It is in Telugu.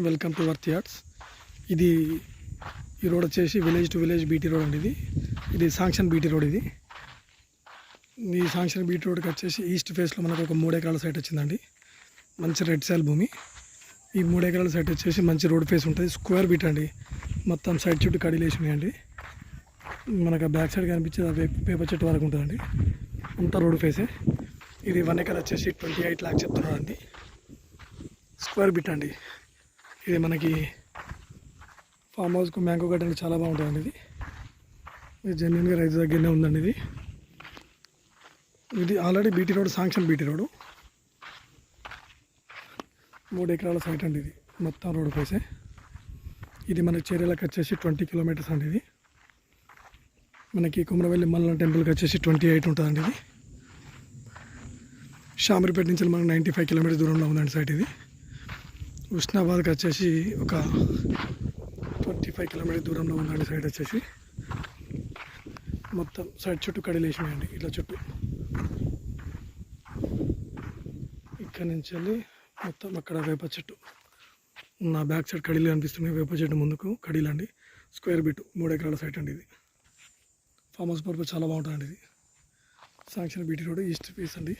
Welcome to worth yards. ఇది ఈ రోడ్ వచ్చేసి village to village BT road అండి. ఇది శాంక్షన్ బీటీ రోడ్. ఈ శాంక్షన్ బీటీ రోడ్కి వచ్చేసి ఈస్ట్ ఫేస్లో మనకు ఒక 3 ఎకరాల సైట్ వచ్చిందండి. మంచి రెడ్ సాయిల్ భూమి. ఈ 3 ఎకరాల సైట్ వచ్చేసి మంచి రోడ్ ఫేస్ ఉంటుంది. స్క్వేర్ బీట్ అండి. మొత్తం సైడ్ చుట్టూ కడీలు వేసి ఉన్నాయండి. మనకు ఆ బ్యాక్ సైడ్ కనిపించేది వేప చెట్టు వరకు ఉంటుందండి. అంతా రోడ్ ఫేసే. ఇది 1 ఎకర్ వచ్చేసి 28 lakhs చెప్తున్నారండి. స్క్వేర్ బిట్ అండి. ఇది మనకి ఫామ్ హౌస్కు మ్యాంగో గార్డెన్కి చాలా బాగుంటుందండి. ఇది జెన్యున్గా రైతు దగ్గరనే ఉందండి. ఇది already BT road, sanction BT road. 3 ఎకరాల సైట్ అండి. ఇది మొత్తం రోడ్ ఫేసే. ఇది మనకి చేరేలకు వచ్చేసి 20 kilometers అండి. ఇది మనకి కుమరవెల్లి మల్లన్న టెంపుల్కి వచ్చేసి 28 ఉంటుందండి. ఇది షామీర్పేట నుంచి మనకు 95 kilometers దూరంలో ఉందండి సైట్. ఇది హుస్నాబాద్కి వచ్చేసి ఒక 25 kilometers దూరంలో ఉందండి సైట్ వచ్చేసి. మొత్తం సైడ్ చుట్టూ కడీలు వేసినాయండి. ఇట్లా చుట్టూ ఇక్కడ నుంచి వెళ్ళి మొత్తం అక్కడ వేప చెట్టు నా బ్యాక్ సైడ్ కడీలు కనిపిస్తున్నాయి. వేప చెట్టు ముందుకు కడీలు అండి. స్క్వేర్ బిట్ 3 ఎకరాల సైట్ అండి. ఇది ఫామ్ హౌస్ పర్పస్ చాలా బాగుంటుందండి. ఇది sanction BT road, east face అండి.